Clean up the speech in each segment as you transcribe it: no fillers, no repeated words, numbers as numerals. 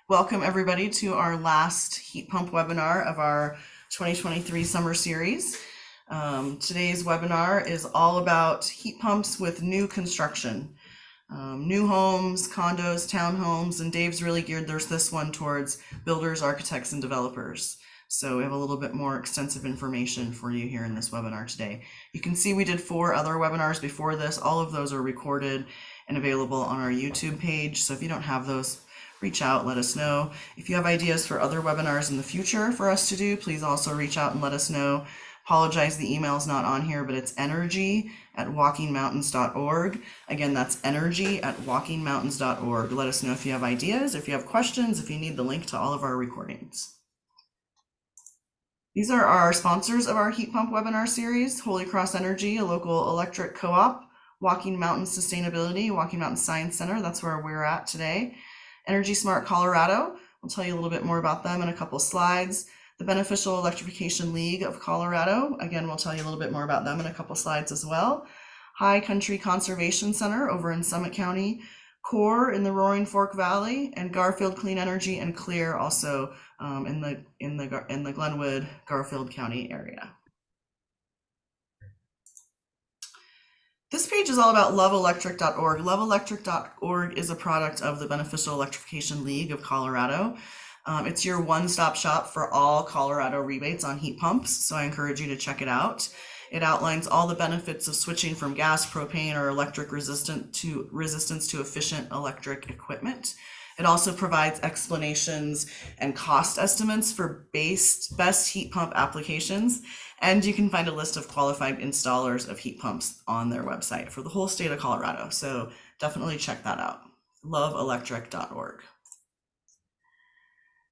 Welcome everybody to our last heat pump webinar of our 2023 summer series. Today's webinar is all about heat pumps with new construction. New homes, condos, townhomes, and Dave's really geared this one towards builders, architects, and developers. So we have a little bit more extensive information for you here in this webinar today. You can see we did 4 other webinars before this. All of those are recorded and available on our YouTube page. So if you don't have those, reach out, let us know. If you have ideas for other webinars in the future for us to do, please also reach out and let us know. Apologize, the email's not on here, but it's energy@walkingmountains.org. Again, that's energy@walkingmountains.org. Let us know if you have ideas, if you have questions, if you need the link to all of our recordings. These are our sponsors of our heat pump webinar series: Holy Cross Energy, a local electric co-op; Walking Mountains Sustainability, Walking Mountains Science Center, that's where we're at today; Energy Smart Colorado, we'll tell you a little bit more about them in a couple slides; the Beneficial Electrification League of Colorado, again, we'll tell you a little bit more about them in a couple slides as well; High Country Conservation Center over in Summit County; CLEER in the Roaring Fork Valley; and Garfield Clean Energy and CLEER also in the Glenwood, Garfield County area. This page is all about loveelectric.org. Loveelectric.org is a product of the Beneficial Electrification League of Colorado. It's your one-stop shop for all Colorado rebates on heat pumps, so I encourage you to check it out. It outlines all the benefits of switching from gas, propane, or electric resistance to efficient electric equipment. It also provides explanations and cost estimates for best heat pump applications, and you can find a list of qualified installers of heat pumps on their website for the whole state of Colorado. So definitely check that out, loveelectric.org.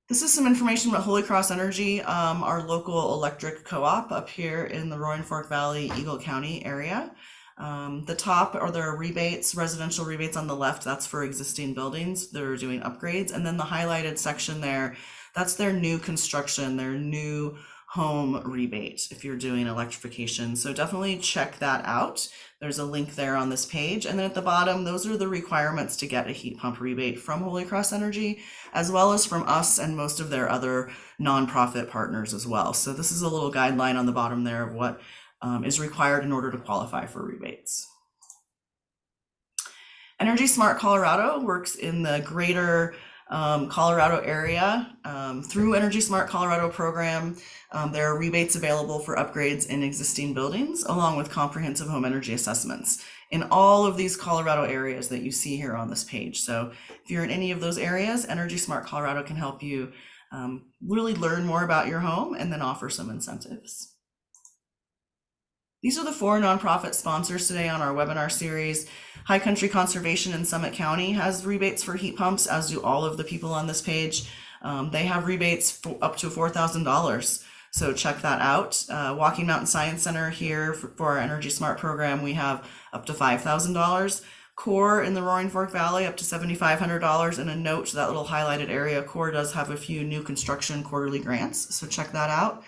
This is some information about Holy Cross Energy, our local electric co-op up here in the Roaring Fork Valley, Eagle County area. The top are their rebates, residential rebates on the left. That's for existing buildings that are doing upgrades. And then the highlighted section there, that's their new construction, their new home rebate if you're doing electrification. So definitely check that out. There's a link there on this page. And then at the bottom, those are the requirements to get a heat pump rebate from Holy Cross Energy, as well as from us and most of their other nonprofit partners as well. So this is a little guideline on the bottom there of what is required in order to qualify for rebates. Energy Smart Colorado works in the greater Colorado area. Through Energy Smart Colorado program, there are rebates available for upgrades in existing buildings, along with comprehensive home energy assessments in all of these Colorado areas that you see here on this page. So if you're in any of those areas, Energy Smart Colorado can help you really learn more about your home and then offer some incentives. These are the 4 nonprofit sponsors today on our webinar series. High Country Conservation in Summit County has rebates for heat pumps, as do all of the people on this page. They have rebates for up to $4,000, so check that out. Walking Mountain Science Center here for our Energy Smart program, we have up to $5,000. CLEER in the Roaring Fork Valley, up to $7,500. And a note to that little highlighted area, CLEER does have a few new construction quarterly grants, so check that out.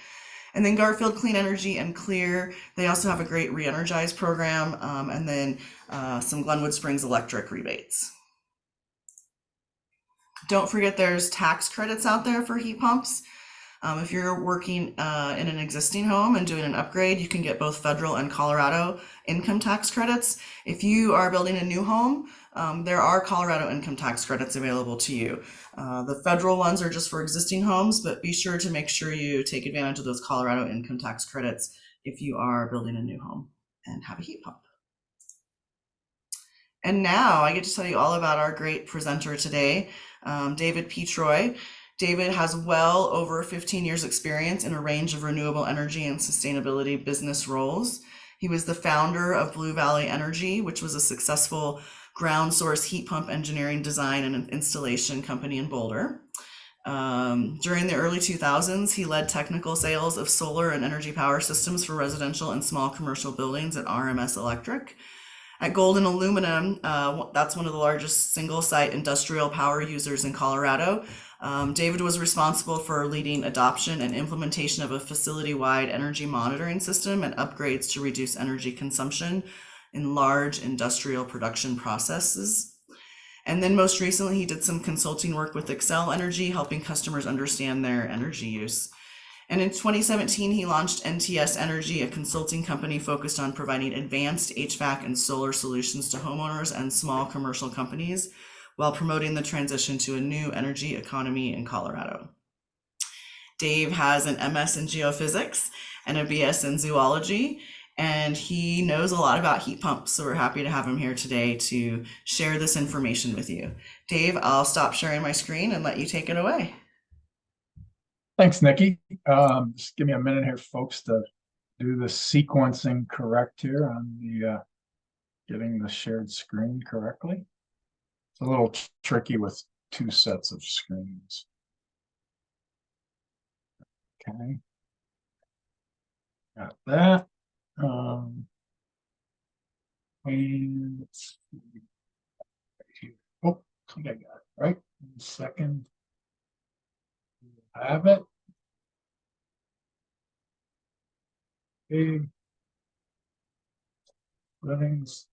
And then Garfield Clean Energy and CLEER, they also have a great re-energize program, and then some Glenwood Springs electric rebates. Don't forget there's tax credits out there for heat pumps. If you're working in an existing home and doing an upgrade, you can get both federal and Colorado income tax credits. If you are building a new home, there are Colorado income tax credits available to you. The federal ones are just for existing homes, but be sure to make sure you take advantage of those Colorado income tax credits if you are building a new home and have a heat pump. And now I get to tell you all about our great presenter today, David P. Troy. David has well over 15 years experience in a range of renewable energy and sustainability business roles. He was the founder of Blue Valley Energy, which was a successful ground source heat pump engineering, design, and installation company in Boulder. During the early 2000s, he led technical sales of solar and energy power systems for residential and small commercial buildings at RMS Electric. At Golden Aluminum, that's one of the largest single-site industrial power users in Colorado. David was responsible for leading adoption and implementation of a facility-wide energy monitoring system and upgrades to reduce energy consumption in large industrial production processes. And then most recently, he did some consulting work with Excel Energy, helping customers understand their energy use. And in 2017, he launched NTS Energy, a consulting company focused on providing advanced HVAC and solar solutions to homeowners and small commercial companies while promoting the transition to a new energy economy in Colorado. Dave has an MS in geophysics and a BS in zoology, and he knows a lot about heat pumps. So we're happy to have him here today to share this information with you. Dave, I'll stop sharing my screen and let you take it away. Thanks, Nikki. Just give me a minute here, folks, to do the sequencing correct here on the getting the shared screen correctly. It's a little tricky with two sets of screens. Okay, got that. And let's see. Oh, I think I got it right. 1 second. I have it. Big settings,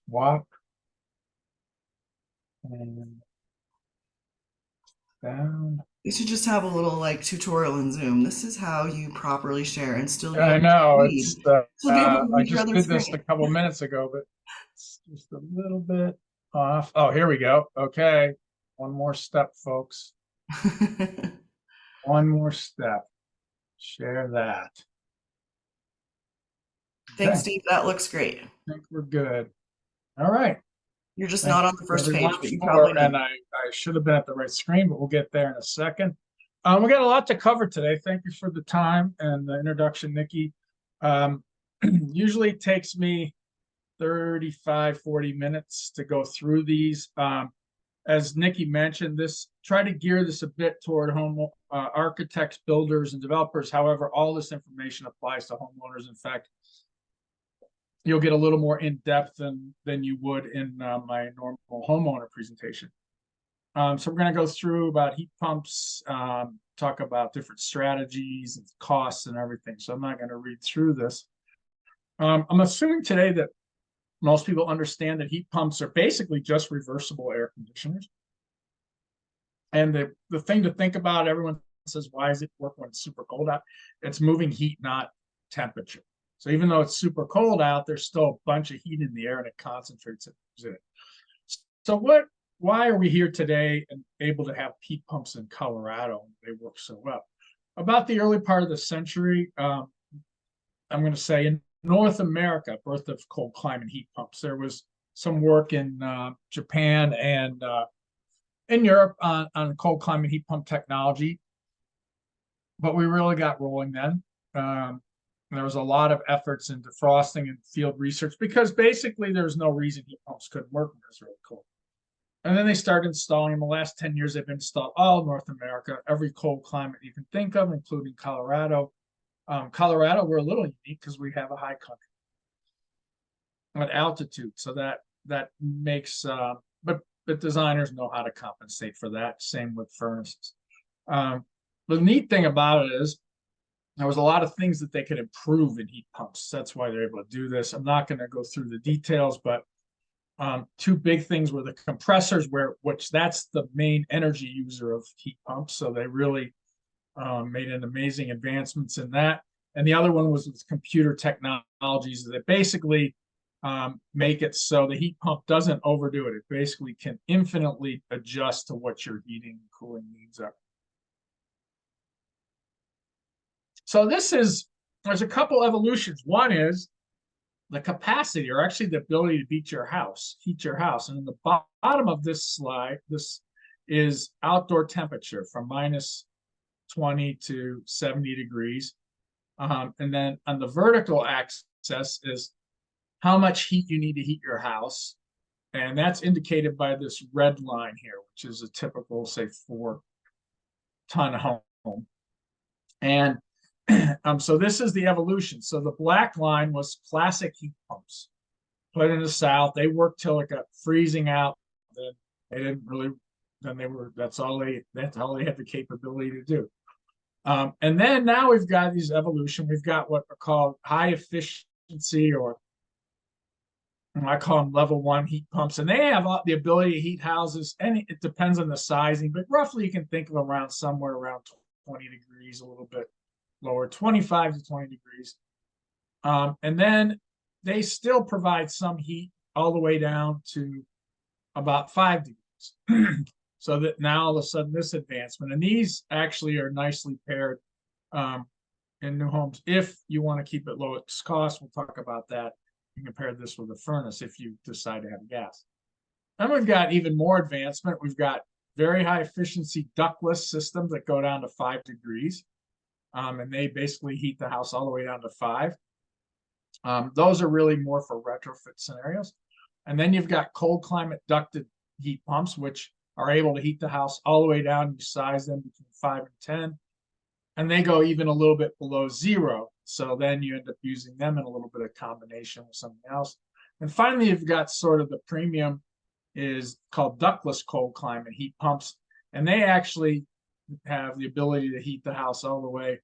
swap, and down. You should just have a little like tutorial in Zoom. This is how you properly share and still be I able to know read. it's. Still be able to I read your just other did this a screen. couple minutes ago, but it's just a little bit off. Oh, here we go. Okay, one more step, folks. One more step. Share that. Thanks, Okay, Steve. That looks great. I think we're good. All right. You're just Thank not on the you, first everyone, page, but you probably for, know. and I should have been at the right screen, but we'll get there in a second. We got a lot to cover today. Thank you for the time and the introduction, Nikki. Usually takes me 35, 40 minutes to go through these. As Nikki mentioned, try to gear this a bit toward home architects, builders, and developers. However, all this information applies to homeowners. In fact, you'll get a little more in depth than you would in my normal homeowner presentation. So we're going to go through about heat pumps, talk about different strategies and costs and everything. So I'm not going to read through this. I'm assuming today that most people understand that heat pumps are basically just reversible air conditioners. And the thing to think about, everyone says, why does it work when it's super cold out? It's moving heat, not temperature. So even though it's super cold out, there's still a bunch of heat in the air and it concentrates it. So why are we here today and able to have heat pumps in Colorado? They work so well. About the early part of the century, I'm going to say in North America, birth of cold climate heat pumps. There was some work in Japan and in Europe on cold climate heat pump technology, but we really got rolling then. There was a lot of efforts in defrosting and field research because basically there's no reason heat pumps couldn't work when it's really cold. And then they started installing. In the last 10 years, they've been installed all North America, every cold climate you can think of, including Colorado. Colorado, we're a little unique because we have a high country at altitude, so that makes. But designers know how to compensate for that. Same with furnaces. The neat thing about it is there was a lot of things that they could improve in heat pumps. That's why they're able to do this. I'm not going to go through the details, but two big things were the compressors, which that's the main energy user of heat pumps. So they really made an amazing advancements in that. And the other one was with computer technologies that basically make it so the heat pump doesn't overdo it. It basically can infinitely adjust to what your heating and cooling needs are. So there's a couple evolutions. One is the capacity, or actually the ability to heat your house. And in the bottom of this slide, this is outdoor temperature from -20 to 70 degrees. And then on the vertical axis is how much heat you need to heat your house. And that's indicated by this red line here, which is a typical, say, 4-ton home. And so this is the evolution. So the black line was classic heat pumps. Put in the South, they worked till it got freezing out. Then they didn't really. Then that's all they had the capability to do. And then now we've got these evolution. We've got what are called high efficiency or I call them level 1 heat pumps, and they have the ability to heat houses, and it depends on the sizing, but roughly you can think of around somewhere around 20 degrees, a little bit lower, 25 to 20 degrees. And then they still provide some heat all the way down to about 5 degrees. So that now all of a sudden this advancement, and these actually are nicely paired in new homes. If you want to keep it lowest cost, we'll talk about that. You can pair this with a furnace if you decide to have gas. And we've got even more advancement. We've got very high efficiency ductless systems that go down to 5 degrees. And they basically heat the house all the way down to 5. Those are really more for retrofit scenarios. And then you've got cold climate ducted heat pumps, which are able to heat the house all the way down. You size them between 5 and 10. And they go even a little bit below 0. So then you end up using them in a little bit of combination with something else. And finally, you've got sort of the premium is called ductless cold climate heat pumps. And they actually have the ability to heat the house all the way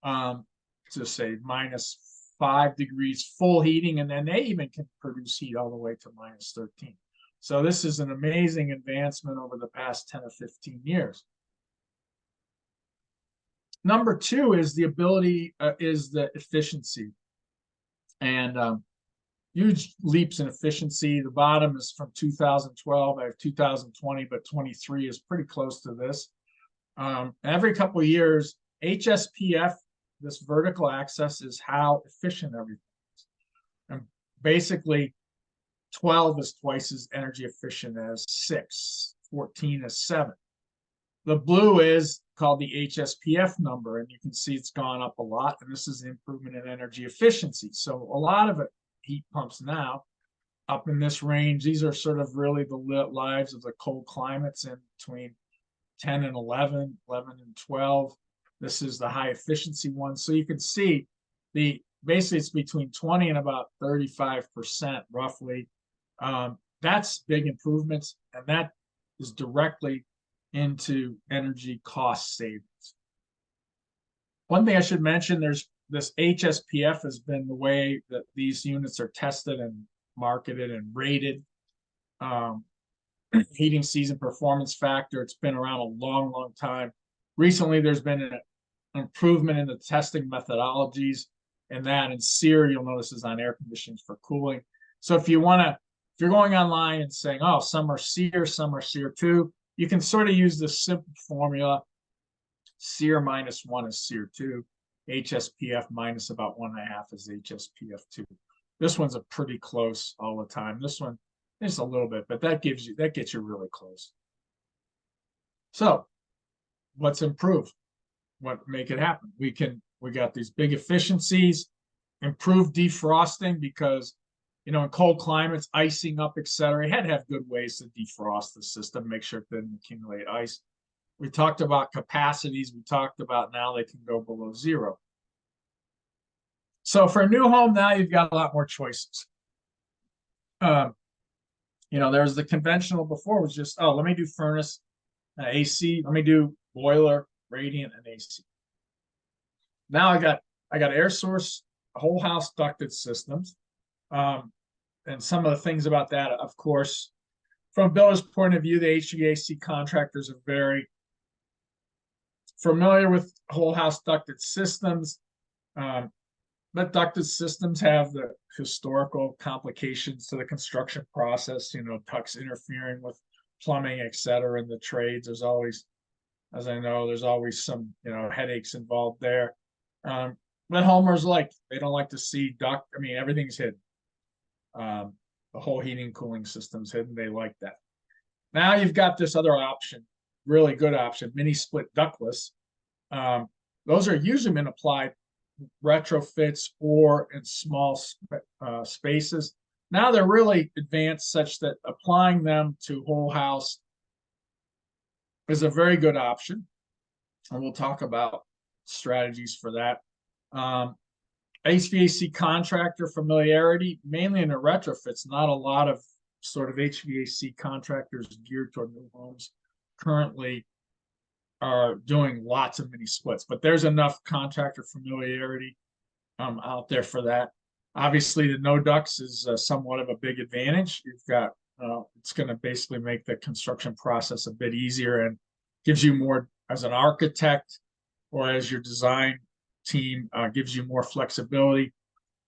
to say -5 degrees full heating. And then they even can produce heat all the way to -13. So this is an amazing advancement over the past 10 or 15 years. Number 2 is the ability, is the efficiency, and huge leaps in efficiency. The bottom is from 2012. I have 2020, but 23 is pretty close to this. Every couple of years, HSPF, this vertical axis, is how efficient everything is. And basically, 12 is twice as energy efficient as 6, 14 is 7. The blue is called the HSPF number, and you can see it's gone up a lot, and this is an improvement in energy efficiency. So a lot of it, heat pumps now, up in this range. These are sort of really the lives of the cold climates in between 10 and 11, 11 and 12. This is the high efficiency one. So you can see basically it's between 20 and about 35% roughly. That's big improvements, and that is directly into energy cost savings. One thing I should mention, there's this HSPF has been the way that these units are tested and marketed and rated. Heating season performance factor, it's been around a long, long time. Recently, there's been an improvement in the testing methodologies, and that in CLEER, you'll notice, is on air conditioning for cooling. So if you're going online and saying, oh, some are CLEER, some are CLEER 2, you can sort of use this simple formula. CLEER -1 is CLEER 2, HSPF minus about 1.5 is HSPF 2. This one's a pretty close all the time. This one is a little bit, but that gets you really close. So let's improve. What make it happen? We got these big efficiencies, improved defrosting, because in cold climates, icing up, etc. You had to have good ways to defrost the system, make sure it didn't accumulate ice. We talked about capacities. We talked about now they can go below 0. So for a new home, now you've got a lot more choices. There's the conventional before was just, oh, let me do furnace, AC. Let me do boiler, radiant, and AC. Now I got air source, whole house ducted systems. And some of the things about that, of course, from a builder's point of view, the HVAC contractors are very familiar with whole house ducted systems. But ducted systems have the historical complications to the construction process, ducts interfering with plumbing, etc. in the trades. There's always, as I know, there's always some, headaches involved there. But homeowners they don't like to see duct. I mean, everything's hidden. The whole heating cooling system's hidden. They like that. Now you've got this other option, really good option, mini split ductless. Those are usually been applied retrofits or in small spaces. Now they're really advanced such that applying them to whole house is a very good option. And we'll talk about strategies for that. HVAC contractor familiarity, mainly in the retrofits. Not a lot of sort of HVAC contractors geared toward new homes currently are doing lots of mini splits, but there's enough contractor familiarity out there for that. Obviously, the no ducts is somewhat of a big advantage. You've got it's going to basically make the construction process a bit easier and gives you more as an architect or as your design team, gives you more flexibility.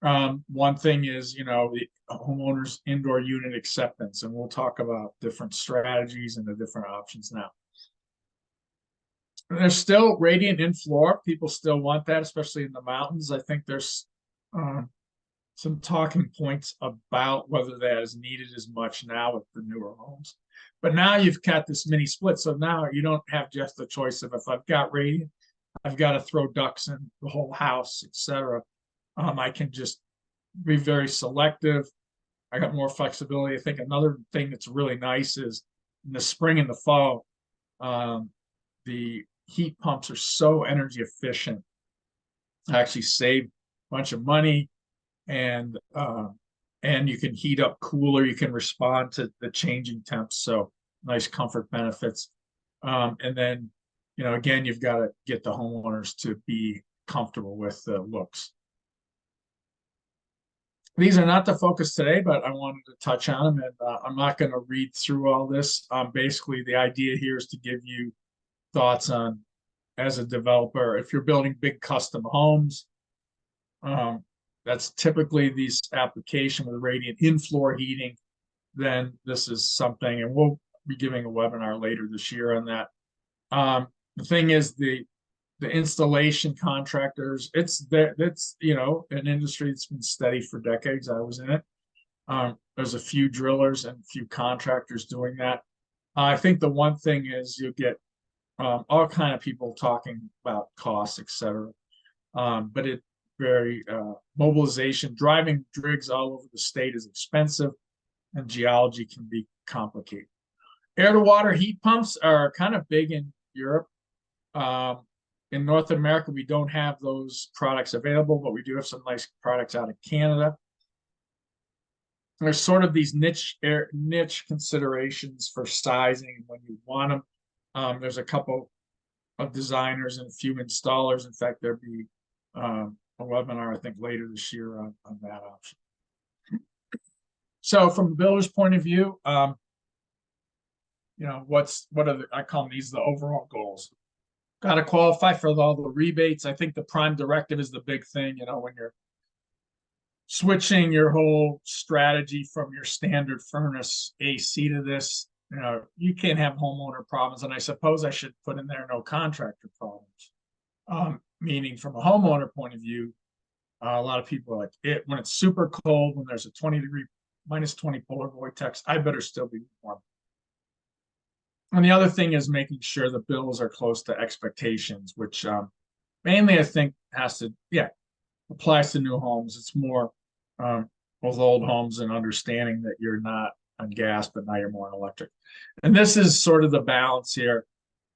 One thing is, the homeowners indoor unit acceptance, and we'll talk about different strategies and the different options now. There's still radiant in floor. People still want that, especially in the mountains. I think there's some talking points about whether that is needed as much now with the newer homes. But now you've got this mini split. So now you don't have just the choice of, if I've got radiant, I've got to throw ducts in the whole house, etc. I can just be very selective. I got more flexibility. I think another thing that's really nice is in the spring and the fall, the heat pumps are so energy efficient. I actually save a bunch of money, and you can heat up cooler. You can respond to the changing temps. So nice comfort benefits. And then, again, you've got to get the homeowners to be comfortable with the looks. These are not the focus today, but I wanted to touch on them, and I'm not going to read through all this. Basically, the idea here is to give you thoughts on, as a developer, if you're building big custom homes, that's typically these application with radiant in-floor heating, then this is something, and we'll be giving a webinar later this year on that. The thing is, the installation contractors, it's an industry that's been steady for decades. I was in it. There's a few drillers and a few contractors doing that. I think the one thing is you get all kind of people talking about costs, etc. But it very mobilization, driving rigs all over the state is expensive, and geology can be complicated. Air to water heat pumps are kind of big in Europe. In North America, we don't have those products available, but we do have some nice products out of Canada. There's sort of these niche considerations for sizing when you want them. There's a couple of designers and a few installers. In fact, there'll be a webinar, I think, later this year on that option. So from the builder's point of view, what are I call them these the overall goals. Got to qualify for all the rebates. I think the prime directive is the big thing, when you're switching your whole strategy from your standard furnace AC to this, you can't have homeowner problems. And I suppose I should put in there no contractor problems. Meaning from a homeowner point of view, a lot of people are like, when it's super cold, when there's a minus 20 polar vortex, I better still be warm. And the other thing is making sure the bills are close to expectations, which mainly I think applies to new homes. It's more with old homes and understanding that you're not on gas, but now you're more on electric. And this is sort of the balance here.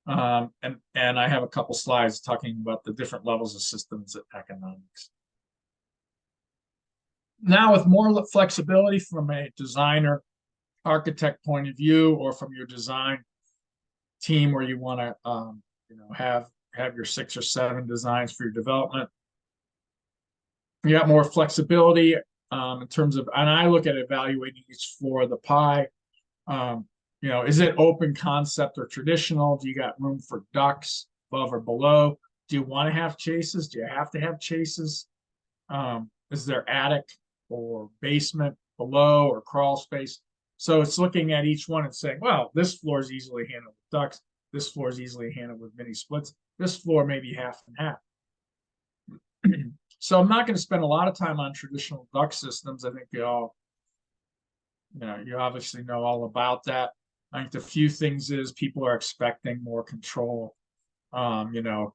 And I have a couple slides talking about the different levels of systems and economics. Now, with more flexibility from a designer, architect point of view, or from your design team where you want to have your 6 or 7 designs for your development, you got more flexibility in terms of, and I look at evaluating each floor of the pie. Is it open concept or traditional? Do you got room for ducts above or below? Do you want to have chases? Do you have to have chases? Is there attic or basement below or crawl space? So it's looking at each one and saying, well, this floor is easily handled with ducts. This floor is easily handled with mini splits. This floor may be half and half. So I'm not going to spend a lot of time on traditional duct systems. I think you obviously know all about that. I think the few things is people are expecting more control. In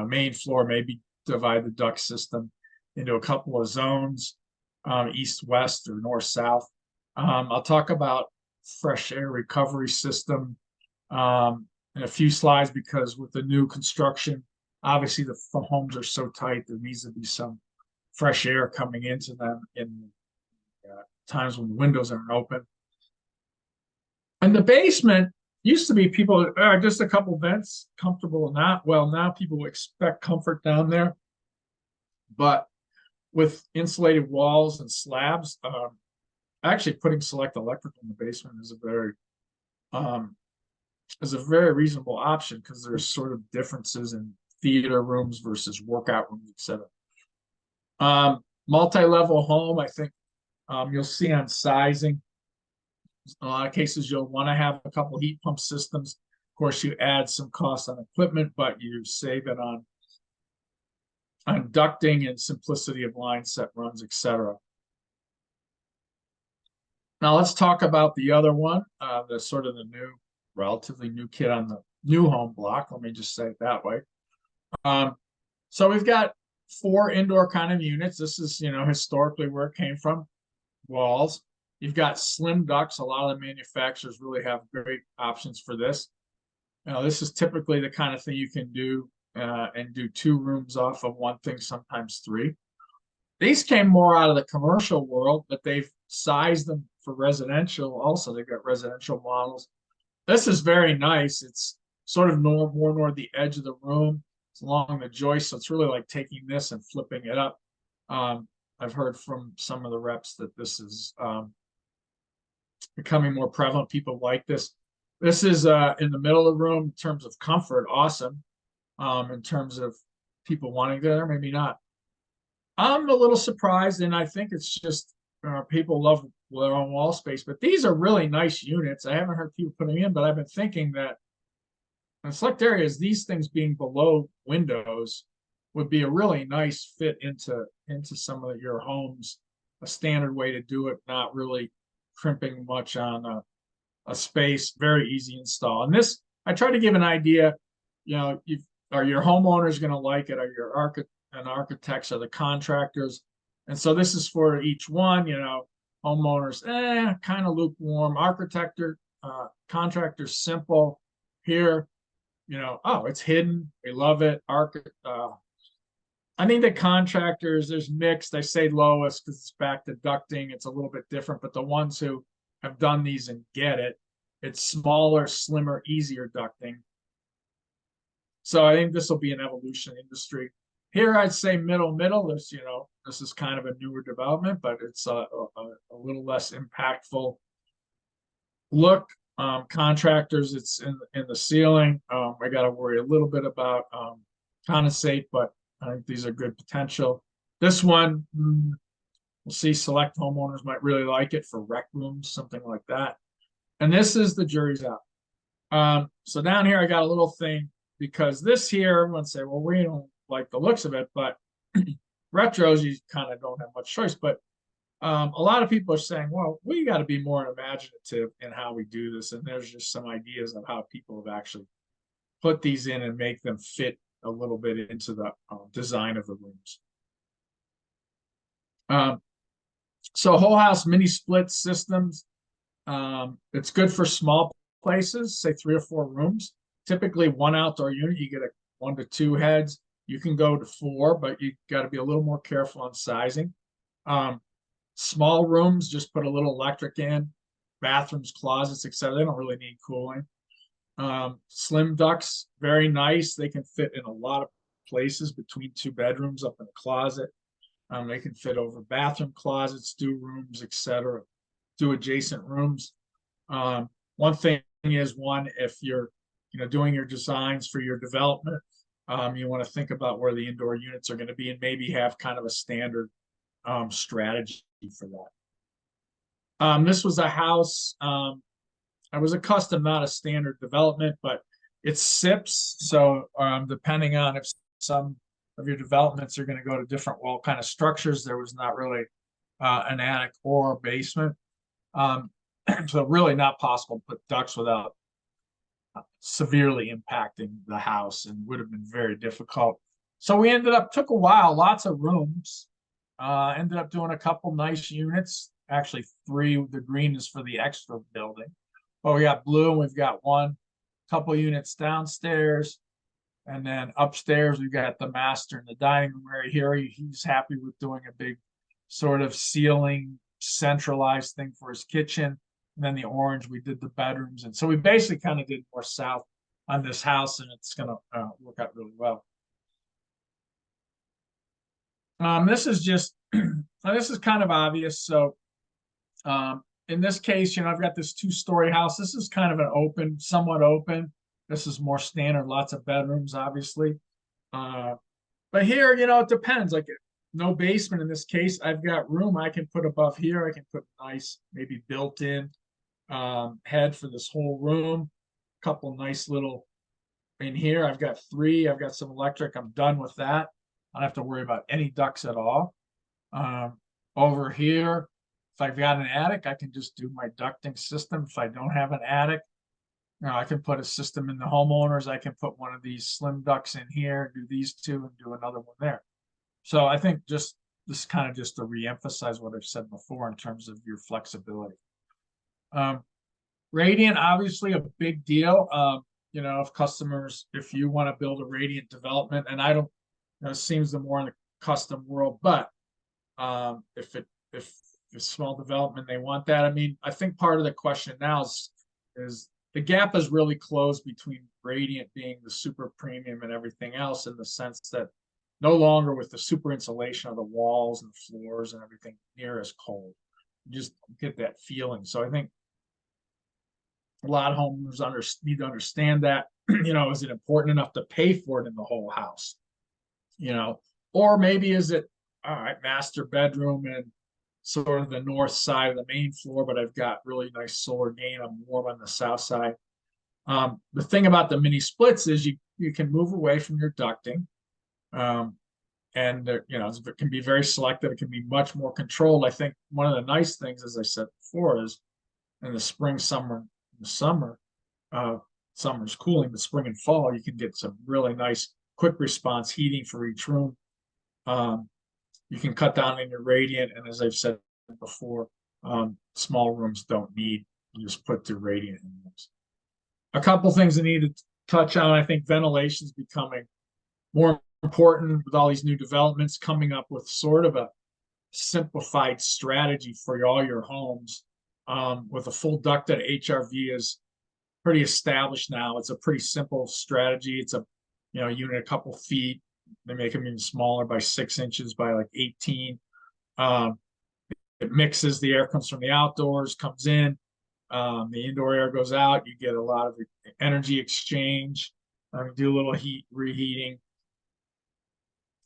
main floor, maybe divide the duct system into a couple of zones, east, west, or north, south. I'll talk about fresh air recovery system in a few slides, because with the new construction, obviously the homes are so tight, there needs to be some fresh air coming into them in times when the windows aren't open. And the basement used to be people just a couple vents, comfortable or not. Well, now people expect comfort down there, but with insulated walls and slabs. Actually, putting select electrical in the basement um, is a very reasonable option because there's sort of differences in theater rooms versus workout rooms, etc. Multi-level home, I think you'll see on sizing. In a lot of cases, you'll want to have a couple heat pump systems. Of course, you add some cost on equipment, but you save it on ducting and simplicity of line set runs, etc. Now let's talk about the other one, the sort of the new, relatively new kid on the new home block. Let me just say it that way. So we've got 4 indoor kind of units. This is, historically where it came from, walls. You've got slim ducts. A lot of the manufacturers really have great options for this. This is typically the kind of thing you can do and do 2 rooms off of one thing, sometimes 3. These came more out of the commercial world, but they've sized them for residential also. They've got residential models. This is very nice. It's sort of more toward the edge of the room. It's along the joist, so it's really like taking this and flipping it up. I've heard from some of the reps that this is becoming more prevalent. People like this. This is in the middle of the room in terms of comfort, awesome. In terms of people wanting there, maybe not. I'm a little surprised, and I think it's just people love their own wall space, but these are really nice units. I haven't heard people putting in, but I've been thinking that in select areas, these things being below windows would be a really nice fit into some of your homes. A standard way to do it, not really crimping much on a space, very easy install. And this, I try to give an idea, are your homeowners going to like it? Are your architects or the contractors? And so this is for each one, homeowners, kind of lukewarm. Contractors, simple. Here, oh, it's hidden. We love it. I think the contractors, there's mixed. I say lowest because it's back to ducting. It's a little bit different, but the ones who have done these and get it, it's smaller, slimmer, easier ducting. So I think this will be an evolution industry. Here, I'd say middle. This, this is kind of a newer development, but it's a little less impactful look. Contractors, it's in the ceiling. I got to worry a little bit about condensate, but I think these are good potential. This one, we'll see. Select homeowners might really like it for rec rooms, something like that. And this is the jury's out. So down here, I got a little thing because this here, everyone say, well, we don't like the looks of it, but retros, you kind of don't have much choice. But a lot of people are saying, well, we got to be more imaginative in how we do this. And there's just some ideas of how people have actually put these in and make them fit a little bit into the design of the rooms. So whole house mini split systems. It's good for small places, say 3 or 4 rooms. Typically 1 outdoor unit, you get 1 to 2 heads. You can go to 4, but you got to be a little more careful on sizing. Small rooms, just put a little electric in. Bathrooms, closets, etc. They don't really need cooling. Slim ducts, very nice. They can fit in a lot of places between 2 bedrooms, up in a closet. They can fit over bathroom closets, do rooms, etc. Do adjacent rooms. One thing is, if you're doing your designs for your development, you want to think about where the indoor units are going to be and maybe have kind of a standard strategy for that. This was a house. It was a custom, not a standard development, but it's SIPs. So depending on if some of your developments are going to go to different wall kind of structures, there was not really an attic or a basement. So really not possible to put ducts without severely impacting the house, and would have been very difficult. So we took a while, lots of rooms, ended up doing a couple nice units, actually 3. The green is for the extra building. But we got blue, and we've got 1 couple units downstairs. And then upstairs, we've got the master and the dining room area here. He's happy with doing a big sort of ceiling centralized thing for his kitchen. And then the orange, we did the bedrooms. And so we basically kind of did more south on this house, and it's going to work out really well. This is just, this is kind of obvious. So, in this case, I've got this 2-story house. This is kind of an open, somewhat open. This is more standard, lots of bedrooms, obviously. Uh, but here, it depends. Like no basement in this case. I've got room I can put above here. I can put nice, maybe built-in head for this whole room. Couple nice little in here. I've got 3. I've got some electric. I'm done with that. I don't have to worry about any ducts at all. Um, Over here, if I've got an attic, I can just do my ducting system. If I don't have an attic, I can put a system in the homeowners. I can put one of these slim ducts in here, do these 2, and do another one there. So I think just this kind of just to reemphasize what I've said before in terms of your flexibility. Radiant, obviously a big deal. If customers, if you want to build a radiant development, and I don't, it seems the more in the custom world, but if it's small development, they want that. I mean, I think part of the question now is the gap is really closed between radiant being the super premium and everything else, in the sense that no longer with the super insulation of the walls and floors and everything near as cold. You just get that feeling. So I think a lot of homeowners need to understand that, is it important enough to pay for it in the whole house? Or maybe is it, all right, master bedroom and sort of the north side of the main floor, but I've got really nice solar gain. I'm warm on the south side. The thing about the mini splits is you can move away from your ducting. And it can be very selective. It can be much more controlled. I think one of the nice things, as I said before, is in the spring, summer, summer's cooling, but spring and fall, you can get some really nice quick response heating for each room. You can cut down in your radiant, and as I've said before, small rooms don't need, you just put the radiant in those. A couple things I need to touch on. I think ventilation is becoming more important with all these new developments, coming up with sort of a simplified strategy for all your homes. With a full ducted HRV is pretty established now. It's a pretty simple strategy. It's a unit a couple feet. They make them even smaller by 6 inches by like 18. It mixes. The air comes from the outdoors, comes in. The indoor air goes out. You get a lot of energy exchange. Do a little heat reheating.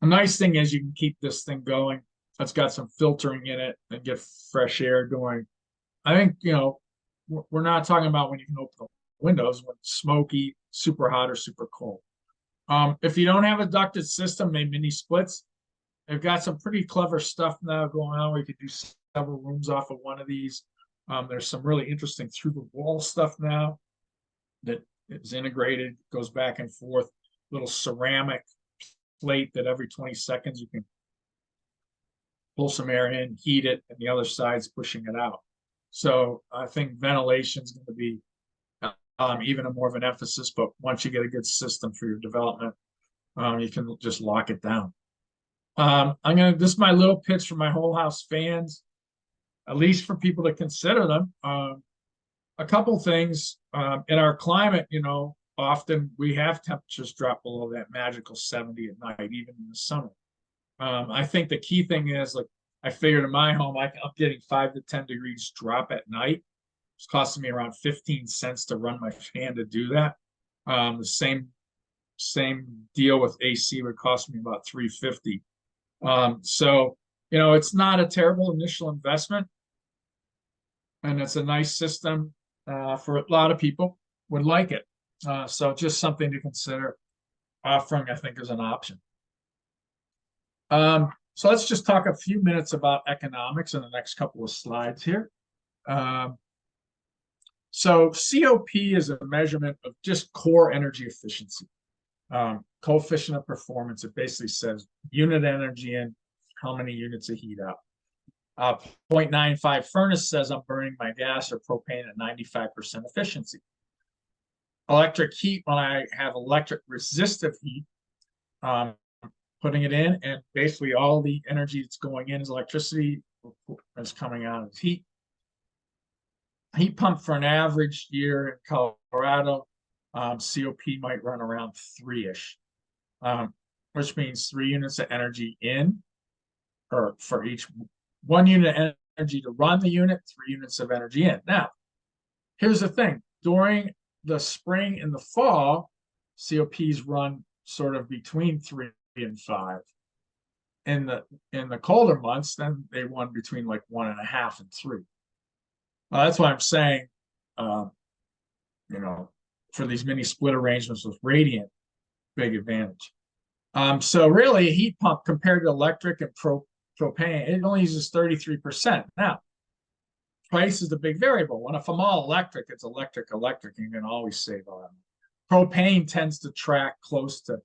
The nice thing is you can keep this thing going. It's got some filtering in it and get fresh air going. I think, we're not talking about when you can open the windows when it's smoky, super hot, or super cold. If you don't have a ducted system, maybe mini splits, they've got some pretty clever stuff now going on where you could do several rooms off of one of these. There's some really interesting through the wall stuff now that is integrated, goes back and forth, little ceramic plate that every 20 seconds you can pull some air in, heat it, and the other side's pushing it out. So I think ventilation is going to be even more of an emphasis, but once you get a good system for your development, you can just lock it down. This is my little pitch for my whole house fans, at least for people to consider them. A couple things in our climate, often we have temperatures drop below that magical 70 at night, even in the summer. I think the key thing is, like, I figured in my home, I'm getting 5 to 10 degrees drop at night. It's costing me around 15 cents to run my fan to do that. The same deal with AC would cost me about $3.50. So, it's not a terrible initial investment, and it's a nice system for a lot of people would like it. So just something to consider offering, I think, is an option. So let's just talk a few minutes about economics in the next couple of slides here. So COP is a measurement of just core energy efficiency, coefficient of performance. It basically says unit energy in, how many units of heat out. 0.95 furnace says I'm burning my gas or propane at 95% efficiency. Electric heat, when I have electric resistive heat, putting it in, and basically all the energy that's going in is electricity, is coming out as heat. Heat pump for an average year in Colorado, COP might run around 3-ish, which means 3 units of energy in or for each 1 unit of energy to run the unit, 3 units of energy in. Now, here's the thing. During the spring and the fall, COPs run sort of between 3 and 5. In the colder months, then they run between like 1.5 and 3. That's why I'm saying, for these mini split arrangements with radiant, big advantage. So really, a heat pump compared to electric and propane, it only uses 33%. Now, price is the big variable. If I'm all electric, it's electric, you can always save on it. Propane tends to track close to,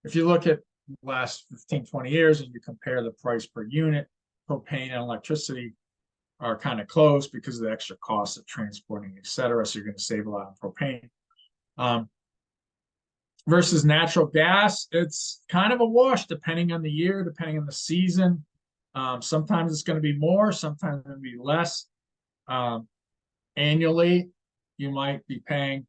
if you look at the last 15, 20 years and you compare the price per unit, propane and electricity are kind of close because of the extra costs of transporting, et cetera. So you're going to save a lot on propane. Versus natural gas, it's kind of a wash depending on the year, depending on the season. Sometimes it's going to be more, sometimes it's going to be less. Annually, you might be paying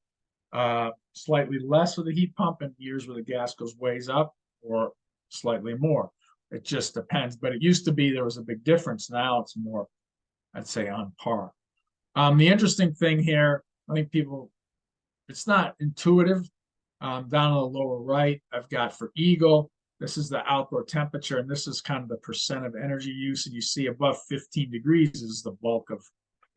slightly less with a heat pump in years where the gas goes ways up, or slightly more. It just depends. But it used to be there was a big difference. Now it's more, I'd say, on par. The interesting thing here, I think it's not intuitive. Down on the lower right, I've got for Eagle, this is the outdoor temperature, and this is kind of the percent of energy use. And you see above 15 degrees is the bulk of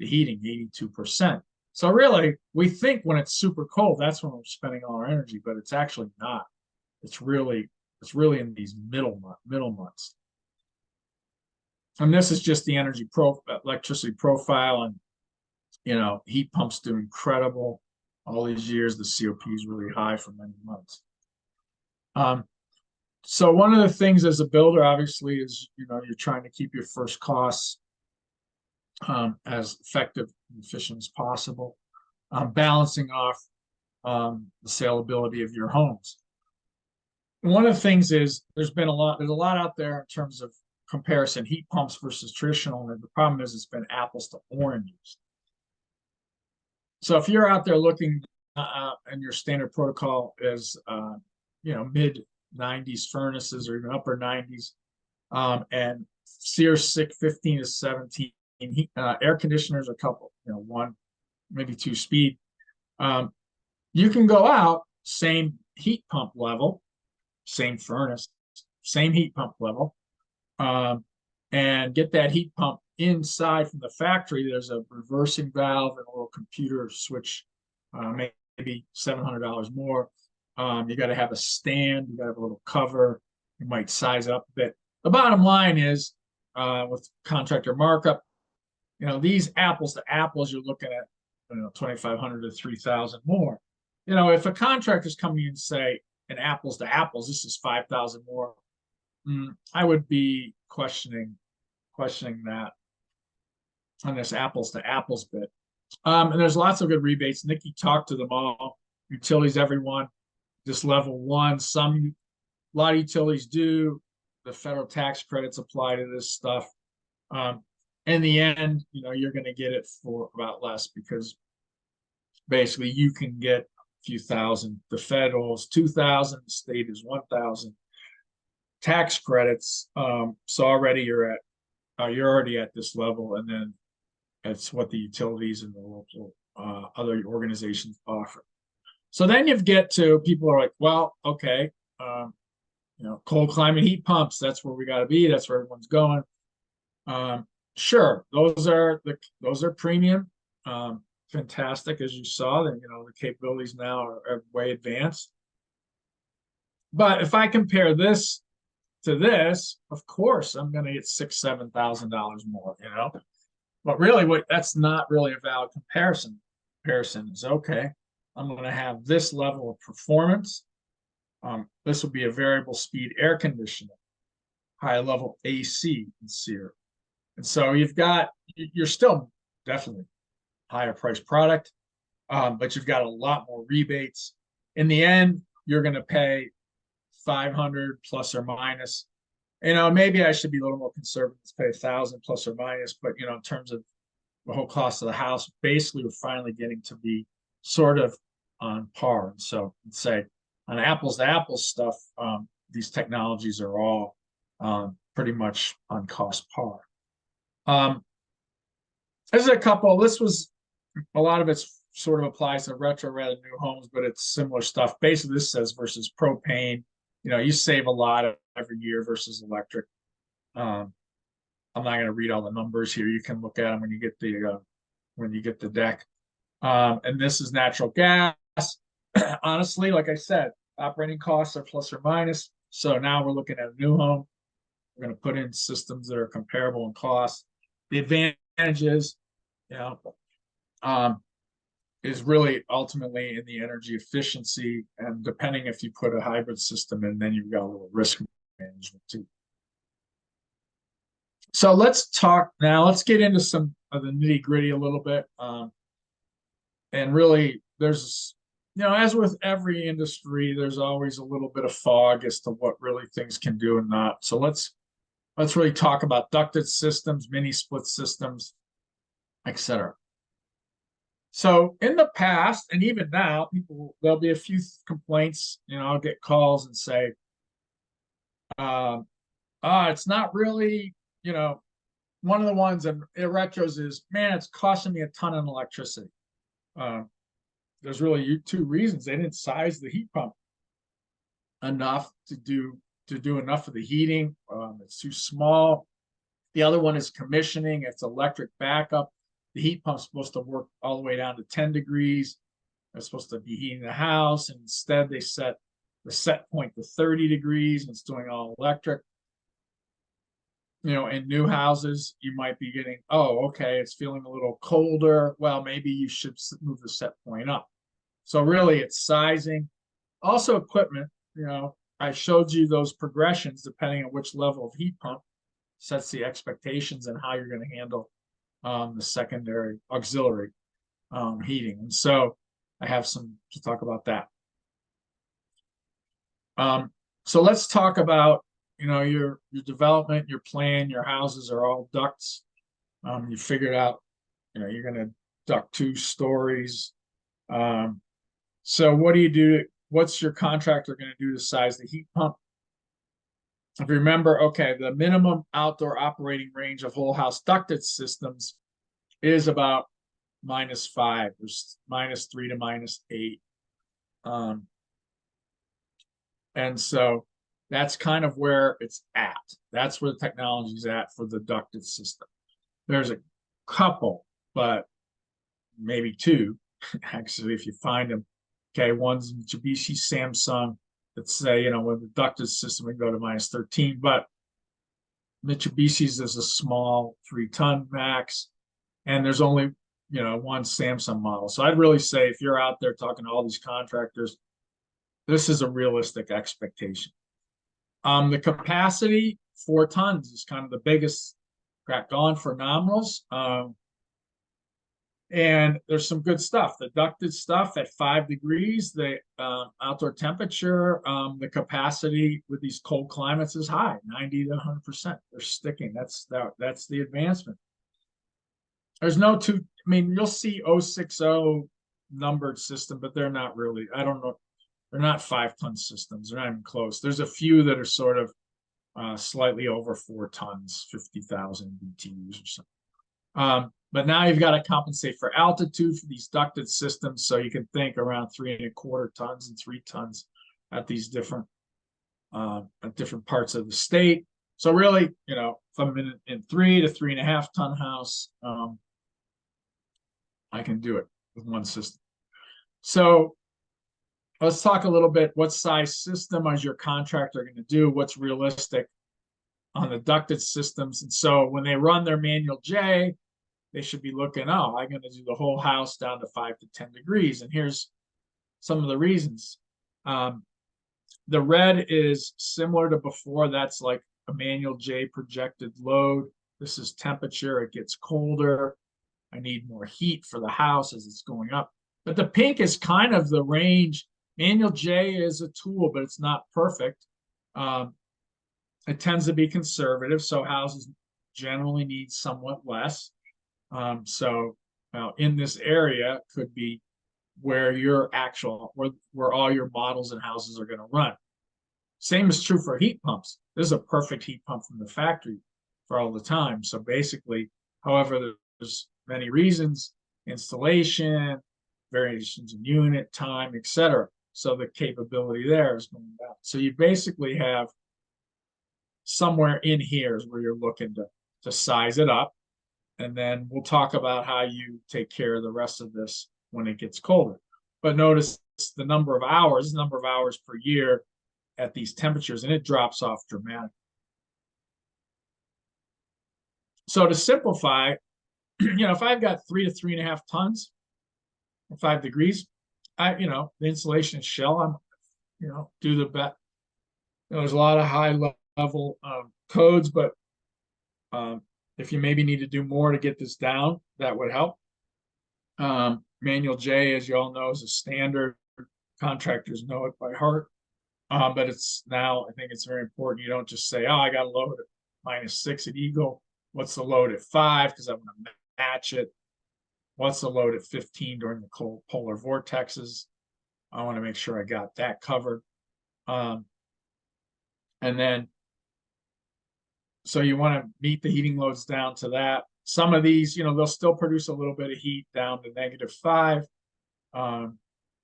the heating, 82%. So really, we think when it's super cold, that's when we're spending all our energy, but it's actually not. It's really in these middle months. And this is just the electricity profile, and heat pumps do incredible. All these years, the COP is really high for many months. So one of the things as a builder, obviously, is you're trying to keep your first costs as effective and efficient as possible, balancing off the saleability of your homes. And one of the things is there's a lot out there in terms of comparison, heat pumps versus traditional, and the problem is it's been apples to oranges. So if you're out there looking and your standard protocol is mid 90s furnaces or even upper 90s, and CLEER 15 to 17 air conditioners, a couple, one, maybe 2 speed, you can go out, same heat pump level, same furnace, same heat pump level, and get that heat pump inside from the factory. There's a reversing valve and a little computer switch, maybe $700 more. You got to have a stand, you got to have a little cover, you might size it up a bit. The bottom line is, with contractor markup, these apples to apples, you're looking at $2,500 to $3,000 more. If a contractor's coming in and say, an apples to apples, this is $5,000 more, I would be questioning that on this apples to apples bit. And there's lots of good rebates. Nikki talked to them all. Utilities, everyone, just level 1. A lot of utilities do. The federal tax credits apply to this stuff. In the end, you're going to get it for about less, because basically you can get a few thousand. The federal is 2,000, the state is 1,000 tax credits. So already you're already at this level, and then it's what the utilities and the local other organizations offer. So then you get to, people are like, well, okay, cold climate heat pumps, that's where we got to be. That's where everyone's going. Sure, those are premium, fantastic, as you saw. That the capabilities now are way advanced. But if I compare this to this, of course I'm going to get $6,000-7,000 more. But really, that's not really a valid comparison. Comparison is, okay, I'm going to have this level of performance. This will be a variable speed air conditioner, high level AC in CLEER. And so you're still definitely higher priced product, but you've got a lot more rebates. In the end, you're going to pay $500 plus or minus. Maybe I should be a little more conservative, pay $1,000 plus or minus, but in terms of the whole cost of the house, basically we're finally getting to be sort of on par. And so let's say on apples to apples stuff, these technologies are all pretty much on cost par. There's a couple. This was a lot of it's sort of applies to retro rather than new homes, but it's similar stuff. Basically, this says versus propane. You save a lot every year versus electric. I'm not going to read all the numbers here. You can look at them when you get the deck. And this is natural gas. Honestly, like I said, operating costs are plus or minus. So now we're looking at a new home. We're going to put in systems that are comparable in cost. The advantages, is really ultimately in the energy efficiency, and depending if you put a hybrid system in, then you've got a little risk management too. So let's get into some of the nitty gritty a little bit. And really there's, as with every industry, there's always a little bit of fog as to what really things can do and not. So let's really talk about ducted systems, mini split systems, etc. So in the past, and even now, there'll be a few complaints. I'll get calls and say, it's not really, one of the ones in retros is, man, it's costing me a ton of electricity. There's really two reasons. They didn't size the heat pump enough to do enough of the heating. It's too small. The other one is commissioning. It's electric backup. The heat pump's supposed to work all the way down to 10 degrees. They're supposed to be heating the house, and instead they set the set point to 30 degrees, and it's doing all electric. In new houses, you might be getting, oh, okay, it's feeling a little colder. Well, maybe you should move the set point up. So really it's sizing. Also equipment, I showed you those progressions depending on which level of heat pump sets the expectations and how you're going to handle the secondary auxiliary heating. And so I have some to talk about that. So let's talk about, your development, your plan. Your houses are all ducts. You figured out, you're going to duct 2 stories. So what do you do? What's your contractor going to do to size the heat pump? If you remember, okay, the minimum outdoor operating range of whole house ducted systems is about -5, or -3 to -8. And so that's kind of where it's at. That's where the technology is at for the ducted system. There's a couple, but maybe 2, actually, if you find them. Okay, one's Mitsubishi, Samsung, that say, with the ducted system, we go to -13, but Mitsubishi's is a small 3-ton max, and there's only, one Samsung model. So I'd really say if you're out there talking to all these contractors, this is a realistic expectation. The capacity, 4 tons is kind of the biggest cracked on for nominals. And there's some good stuff. The ducted stuff at 5 degrees, the outdoor temperature, the capacity with these cold climates is high, 90 to 100%. They're sticking. That's the advancement. There's no you'll see 060 numbered system, but they're not really, I don't know. They're not 5-ton systems. They're not even close. There's a few that are sort of slightly over 4 tons, 50,000 BTUs or something. But now you've got to compensate for altitude for these ducted systems. So you can think around 3¼ tons and 3 tons at these different parts of the state. So really, if I'm in 3 to 3.5 ton house, I can do it with one system. So let's talk a little bit. What size system is your contractor going to do? What's realistic on the ducted systems? And so when they run their manual J, they should be looking, I'm going to do the whole house down to 5 to 10 degrees. And here's some of the reasons. The red is similar to before. That's like a manual J projected load. This is temperature. It gets colder. I need more heat for the house as it's going up. But the pink is kind of the range. Manual J is a tool, but it's not perfect. It tends to be conservative, so houses generally need somewhat less. So in this area could be where your where all your models and houses are going to run. Same is true for heat pumps. This is a perfect heat pump from the factory for all the time. So basically, however, there's many reasons, installation, variations in unit, time, etc. So the capability there is going down. So you basically have somewhere in here is where you're looking to size it up. And then we'll talk about how you take care of the rest of this when it gets colder. But notice the number of hours per year at these temperatures, and it drops off dramatically. So to simplify, if I've got 3 to 3.5 tons at 5 degrees, the insulation is shell, I'm, do the best. There's a lot of high level codes, but if you maybe need to do more to get this down, that would help. Manual J, as you all know, is a standard. Contractors know it by heart. But it's now, I think it's very important. You don't just say, oh, I got a load at -6 at Eagle. What's the load at 5? Because I want to match it. What's the load at 15 during the cold polar vortexes? I want to make sure I got that covered. And then, so you want to meet the heating loads down to that. Some of these, they'll still produce a little bit of heat down to -5.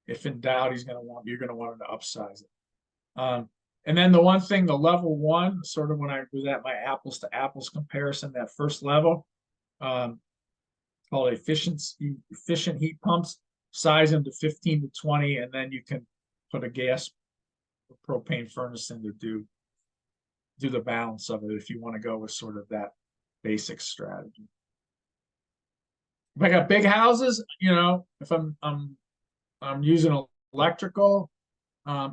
If in doubt, you're going to want him to upsize it. And then the one thing, the level one, sort of when I was at my apples to apples comparison, that first level, called efficient heat pumps, size them to 15 to 20, and then you can put a gas or propane furnace in to do the balance of it if you want to go with sort of that basic strategy. If I got big houses, if I'm using electrical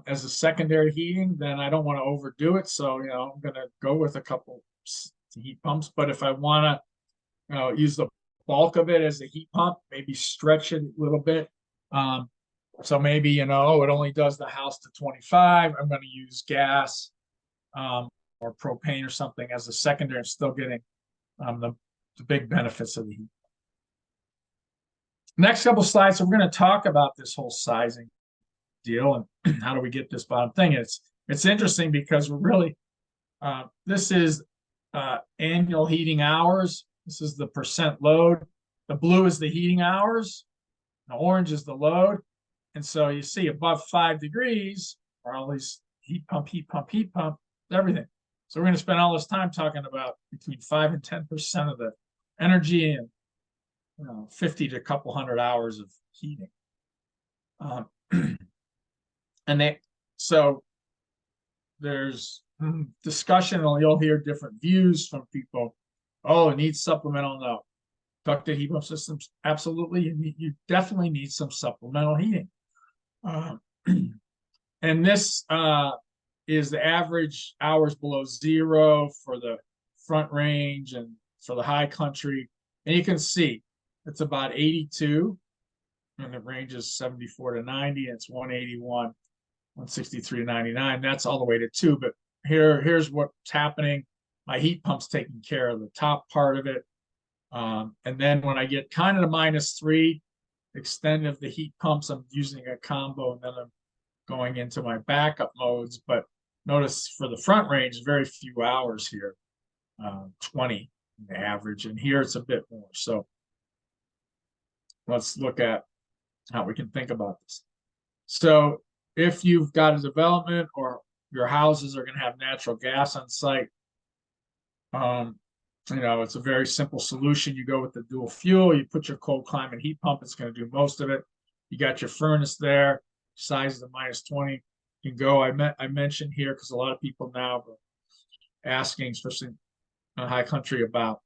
as a secondary heating, then I don't want to overdo it. So, I'm going to go with a couple heat pumps. But if I want to, use the bulk of it as a heat pump, maybe stretch it a little bit. So maybe, it only does the house to 25. I'm going to use gas or propane or something as a secondary, and still getting the big benefits of the heat. Next couple slides, so we're going to talk about this whole sizing deal and how do we get this bottom thing. It's interesting because we're really this is annual heating hours. This is the percent load. The blue is the heating hours. The orange is the load. And so you see above 5 degrees are all these heat pump, everything. So we're going to spend all this time talking about between 5 and 10% of the energy and 50 to a couple hundred hours of heating. So there's discussion, and you'll hear different views from people. Oh, it needs supplemental. No. Ducted heat pump systems, absolutely. You definitely need some supplemental heating. And this is the average hours below 0 for the front range and for the high country. And you can see it's about 82, and the range is 74 to 90, and it's 181, 163 to 99. That's all the way to 2. But here's what's happening. My heat pump's taking care of the top part of it. And then when I get kind of to -3, extent of the heat pumps, I'm using a combo, and then I'm going into my backup modes. But notice for the front range, very few hours here, 20 the average, and here it's a bit more. So let's look at how we can think about this. So if you've got a development or your houses are going to have natural gas on site, it's a very simple solution. You go with the dual fuel, you put your cold climate heat pump, it's going to do most of it. You got your furnace there, size to -20. You can go. I mentioned here because a lot of people now are asking, especially in high country, about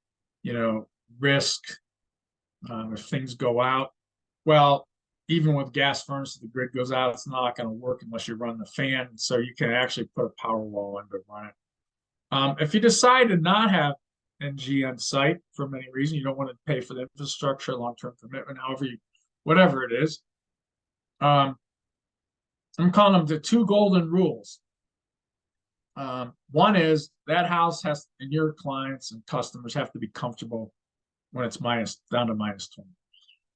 risk if things go out. Well, even with gas furnace, the grid goes out, it's not going to work unless you run the fan. So you can actually put a power wall in to run it. If you decide to not have NG on site for many reasons, you don't want to pay for the infrastructure, long-term commitment, whatever it is. I'm calling them the 2 golden rules. One is that house and your clients and customers have to be comfortable when it's down to -20.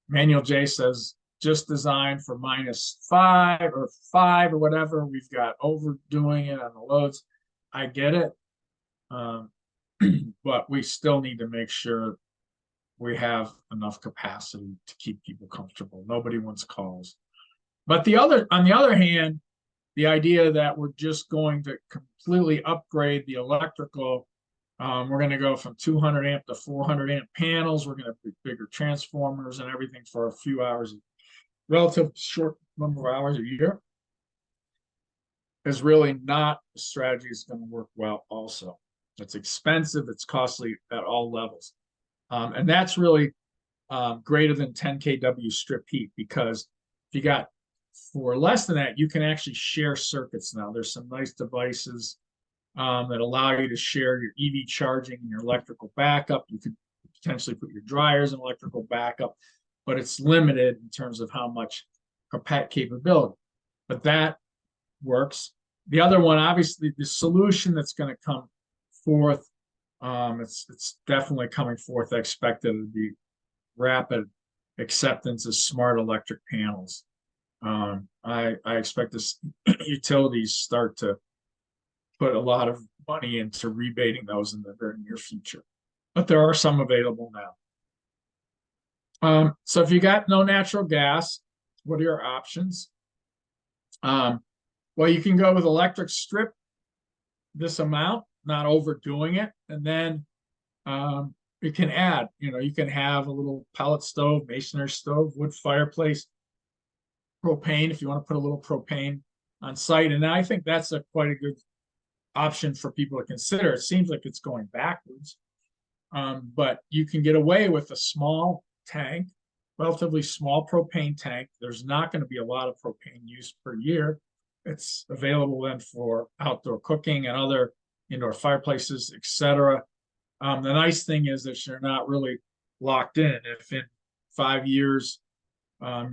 Manual J says just designed for -5 or 5 or whatever. We've got overdoing it on the loads. I get it. But we still need to make sure we have enough capacity to keep people comfortable. Nobody wants calls. But on the other hand, the idea that we're just going to completely upgrade the electrical, we're going to go from 200 amp to 400 amp panels. We're going to put bigger transformers and everything for a few hours, relative short number of hours a year, is really not a strategy that's going to work well also. It's expensive, it's costly at all levels. And that's really greater than 10 kW strip heat, because if you got for less than that, you can actually share circuits now. There's some nice devices that allow you to share your EV charging and your electrical backup. You could potentially put your dryers in electrical backup, but it's limited in terms of how much capability. But that works. The other one, obviously, the solution that's going to come forth, it's definitely coming forth. I expect it to be rapid acceptance of smart electric panels. I expect this utilities start to put a lot of money into rebating those in the very near future, but there are some available now. So if you got no natural gas, what are your options? Well, you can go with electric strip this amount, not overdoing it, and then you can add, you can have a little pellet stove, masonry stove, wood fireplace, propane if you want to put a little propane on site. And I think that's quite a good option for people to consider. It seems like it's going backwards, but you can get away with a small tank, relatively small propane tank. There's not going to be a lot of propane use per year. It's available then for outdoor cooking and other indoor fireplaces, etc. The nice thing is that you're not really locked in. If in 5 years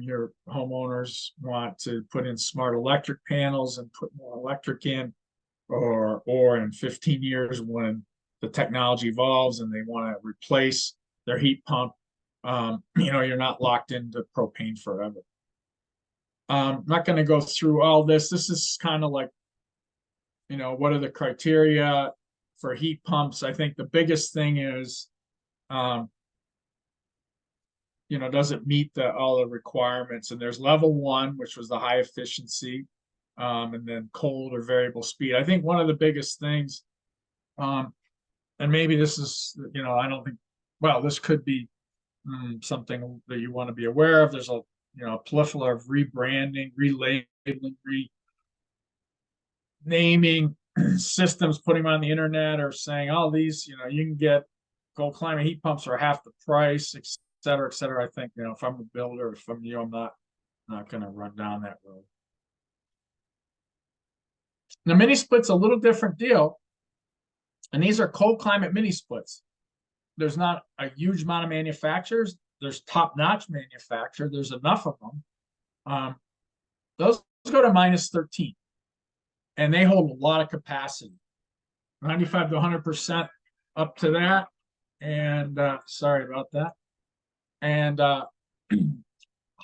your homeowners want to put in smart electric panels and put more electric in, or in 15 years when the technology evolves and they want to replace their heat pump, you're not locked into propane forever. I'm not going to go through all this. This is kind of like, what are the criteria for heat pumps? I think the biggest thing is, does it meet all the requirements? And there's level 1, which was the high efficiency, and then cold or variable speed. I think one of the biggest things, and maybe this is, I don't think, well, this could be something that you want to be aware of. There's a plethora of rebranding, relabeling, renaming systems, putting them on the internet, or saying, oh, these, you can get cold climate heat pumps for half the price, et cetera, et cetera. I think, if I'm a builder, if I'm you, I'm not going to run down that road. The mini split's a little different deal, and these are cold climate mini splits. There's not a huge amount of manufacturers. There's top-notch manufacturer. There's enough of them. Those go to -13, and they hold a lot of capacity, 95 to 100% up to that. And sorry about that. And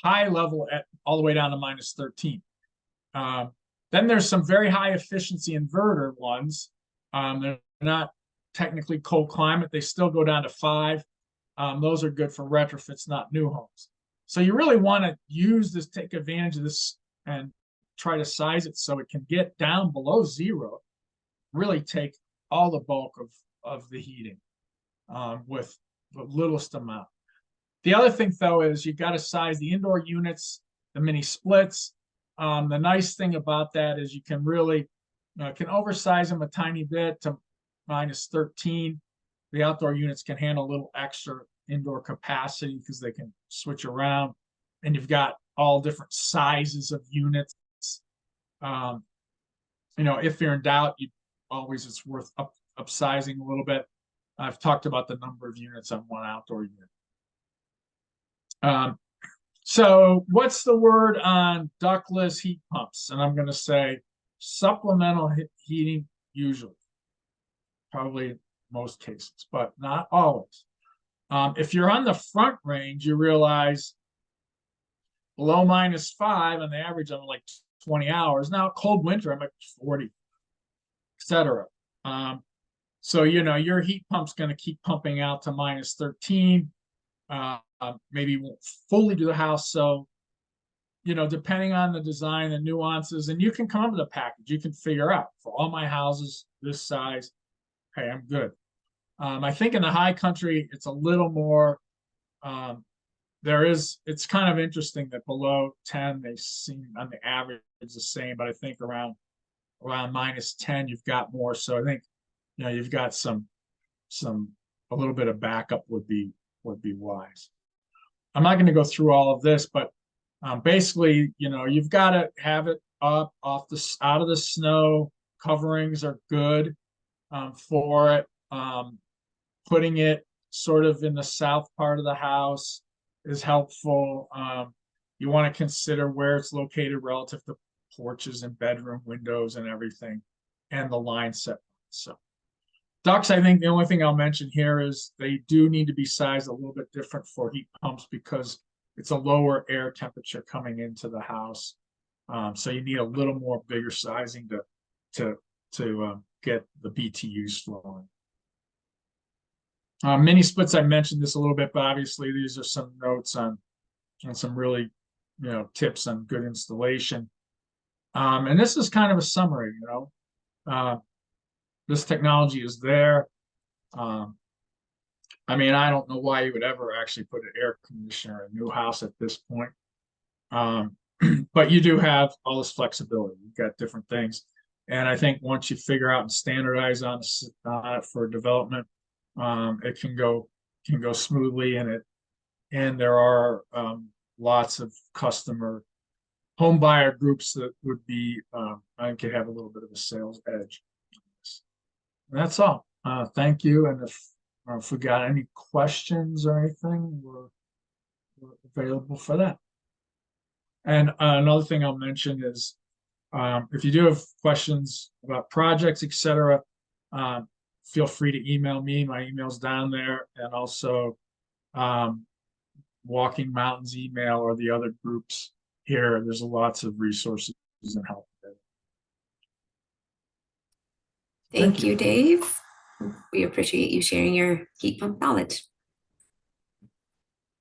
high level at all the way down to -13. Then there's some very high efficiency inverter ones. They're not technically cold climate. They still go down to 5. Those are good for retrofits, not new homes. So you really want to use this, take advantage of this, and try to size it so it can get down below 0, really take all the bulk of the heating with the littlest amount. The other thing, though, is you got to size the indoor units, the mini splits. The nice thing about that is you can really can oversize them a tiny bit to -13. The outdoor units can handle a little extra indoor capacity because they can switch around, and you've got all different sizes of units. If you're in doubt, it's worth upsizing a little bit. I've talked about the number of units on one outdoor unit. So what's the word on ductless heat pumps? And I'm going to say supplemental heating, usually, probably most cases, but not always. If you're on the front range, you realize below -5, on the average, I'm like 20 hours. Now, cold winter, I'm at 40, etc. So, your heat pump's going to keep pumping out to -13. Maybe won't fully do the house. So, depending on the design and nuances, and you can come up with a package, you can figure out for all my houses this size, hey, I'm good. I think in the high country, it's a little more, it's kind of interesting that below 10, they seem on the average the same, but I think around -10, you've got more. So I think, you've got a little bit of backup would be wise. I'm not going to go through all of this, but basically, you've got to have it up out of the snow. Coverings are good for it. Putting it sort of in the south part of the house is helpful. You want to consider where it's located relative to porches and bedroom windows and everything, and the line set. So ducts, I think the only thing I'll mention here is they do need to be sized a little bit different for heat pumps because it's a lower air temperature coming into the house. So you need a little more bigger sizing to get the BTUs flowing. Mini splits, I mentioned this a little bit, but obviously these are some notes on some really, tips on good installation. And this is kind of a summary, this technology is there. I mean, I don't know why you would ever actually put an air conditioner in a new house at this point. But you do have all this flexibility. You've got different things. And I think once you figure out and standardize on it for development, it can go smoothly, and there are lots of customer home buyer groups that would be I could have a little bit of a sales edge. And that's all. Thank you. And if we got any questions or anything, we're available for that. And another thing I'll mention is if you do have questions about projects, etc., feel free to email me. My email's down there, and also Walking Mountains email or the other groups here. There's lots of resources and help. Thank you, Dave. We appreciate you sharing your heat pump knowledge.